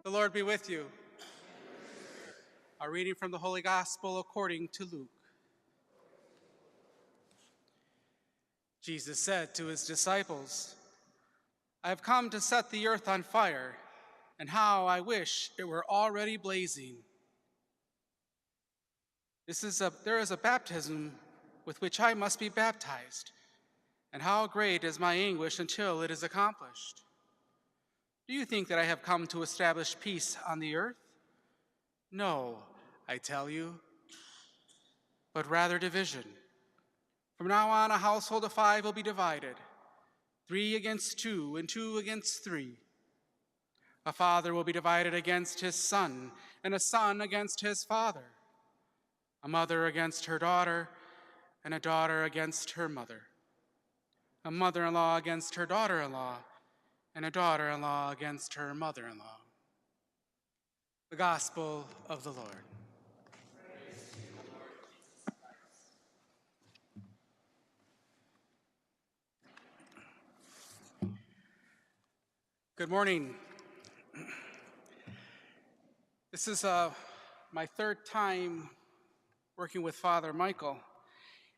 The Lord be with you. A reading from the Holy Gospel according to Luke. Jesus said to his disciples, "I have come to set the earth on fire, and how I wish it were already blazing. There is a baptism with which I must be baptized, and how great is my anguish until it is accomplished. Do you think that I have come to establish peace on the earth? No, I tell you, but rather division. From now on, a household of 5 will be divided, 3 against 2, and 2 against 3. A father will be divided against his son, and a son against his father, a mother against her daughter, and a daughter against her mother, a mother-in-law against her daughter-in-law, and a daughter-in-law against her mother-in-law." The Gospel of the Lord. Praise to you, Lord Jesus Christ. Good morning. This is my 3rd time working with Father Michael.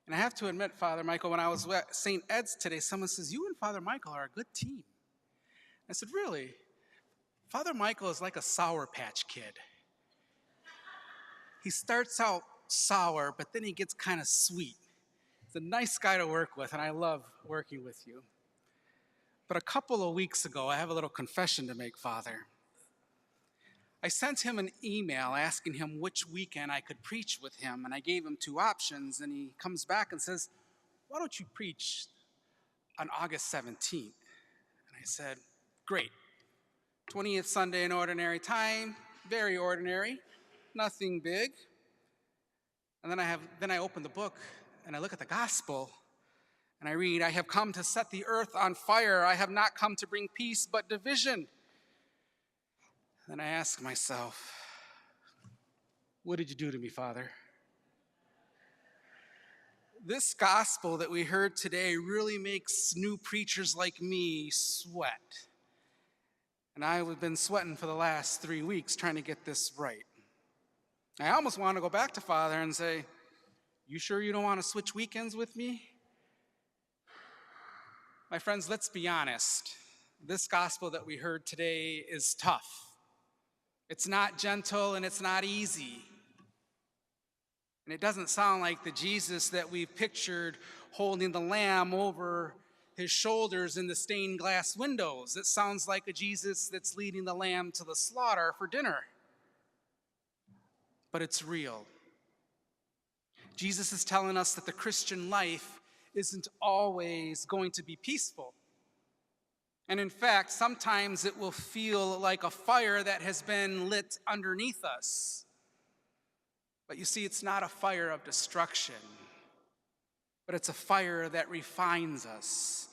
And I have to admit, Father Michael, when I was at St. Ed's today, someone says, "You and Father Michael are a good team." I said, "Really?" Father Michael is like a Sour Patch Kid. He starts out sour, but then he gets kind of sweet. He's a nice guy to work with, and I love working with you. But a couple of weeks ago, I have a little confession to make, Father. I sent him an email asking him which weekend I could preach with him, and I gave him 2 options, and he comes back and says, "Why don't you preach on August 17th? And I said, "Great. 20th Sunday in ordinary time, very ordinary, nothing big." And then I open the book and I look at the gospel and I read, "I have come to set the earth on fire. I have not come to bring peace, but division." Then I ask myself, what did you do to me, Father? This gospel that we heard today really makes new preachers like me sweat. And I've been sweating for the last 3 weeks trying to get this right. I almost want to go back to Father and say, "You sure you don't want to switch weekends with me?" My friends, let's be honest. This gospel that we heard today is tough. It's not gentle and it's not easy. And it doesn't sound like the Jesus that we've pictured holding the lamb over his shoulders in the stained glass windows. It sounds like a Jesus that's leading the lamb to the slaughter for dinner. But it's real. Jesus is telling us that the Christian life isn't always going to be peaceful. And in fact, sometimes it will feel like a fire that has been lit underneath us. But you see, it's not a fire of destruction, but it's a fire that refines us.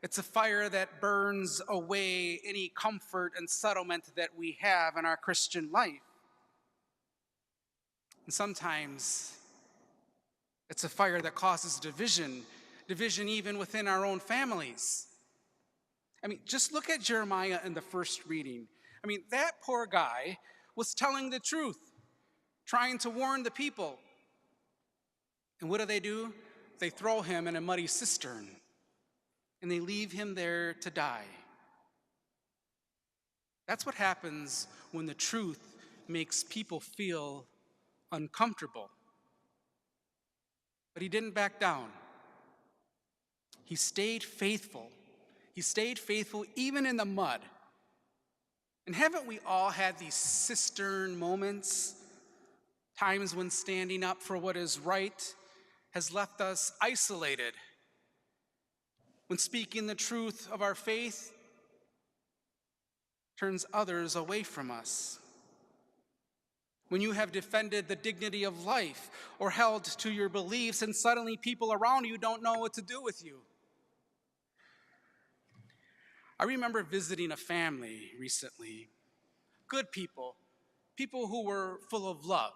It's a fire that burns away any comfort and settlement that we have in our Christian life. And sometimes it's a fire that causes division even within our own families. Just look at Jeremiah in the first reading. That poor guy was telling the truth, trying to warn the people. And what do? They throw him in a muddy cistern, and they leave him there to die. That's what happens when the truth makes people feel uncomfortable. But he didn't back down. He stayed faithful. He stayed faithful even in the mud. And haven't we all had these cistern moments, times when standing up for what is right has left us isolated? when speaking the truth of our faith turns others away from us, when you have defended the dignity of life or held to your beliefs and suddenly people around you don't know what to do with you. I remember visiting a family recently, good people, people who were full of love,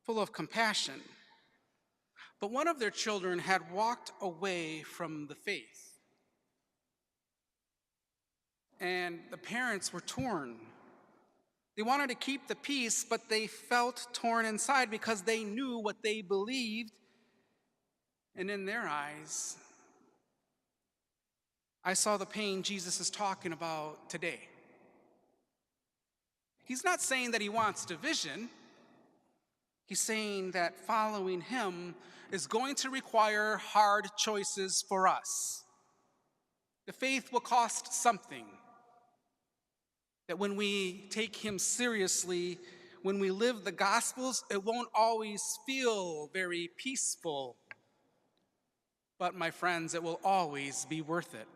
full of compassion. But one of their children had walked away from the faith. And the parents were torn. They wanted to keep the peace, but they felt torn inside because they knew what they believed. And in their eyes, I saw the pain Jesus is talking about today. He's not saying that he wants division. He's saying that following him is going to require hard choices for us. The faith will cost something. That when we take him seriously, when we live the Gospels, it won't always feel very peaceful. But my friends, it will always be worth it.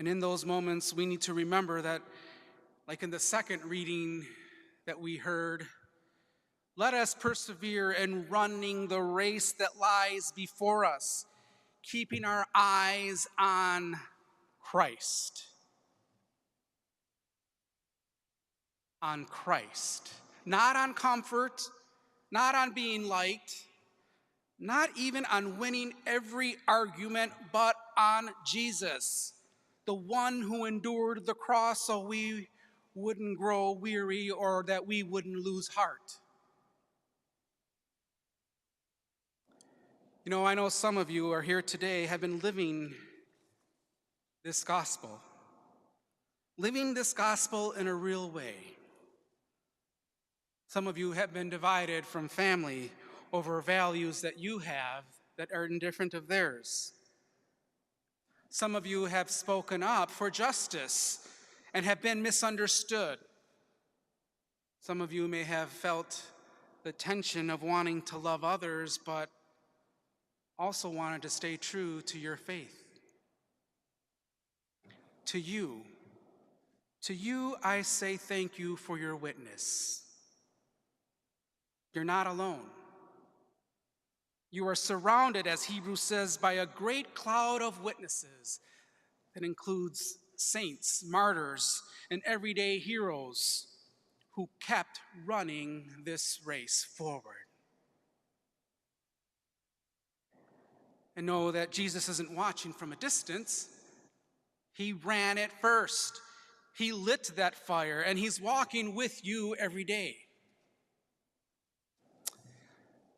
And in those moments, we need to remember that, like in the second reading that we heard, let us persevere in running the race that lies before us, keeping our eyes on Christ. On Christ. Not on comfort, not on being liked, not even on winning every argument, but on Jesus, the one who endured the cross so we wouldn't grow weary or that we wouldn't lose heart. You know, I know some of you are here today have been living this gospel in a real way. Some of you have been divided from family over values that you have that are indifferent of theirs. Some of you have spoken up for justice and have been misunderstood. Some of you may have felt the tension of wanting to love others, but also wanted to stay true to your faith. To you I say thank you for your witness. You're not alone. You are surrounded, as Hebrews says, by a great cloud of witnesses that includes saints, martyrs, and everyday heroes who kept running this race forward. And know that Jesus isn't watching from a distance. He ran it first. He lit that fire, and he's walking with you every day.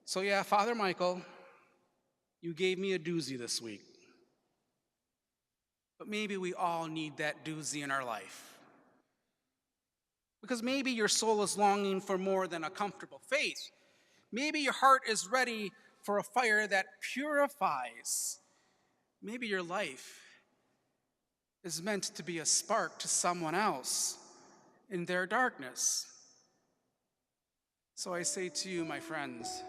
So yeah, Father Michael, you gave me a doozy this week. But maybe we all need that doozy in our life. Because maybe your soul is longing for more than a comfortable faith. Maybe your heart is ready for a fire that purifies. Maybe your life is meant to be a spark to someone else in their darkness. So I say to you, my friends,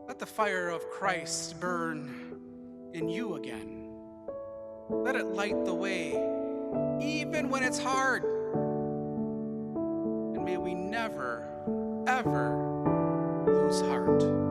let the fire of Christ burn in you again. Let it light the way, even when it's hard. And may we never, ever lose heart.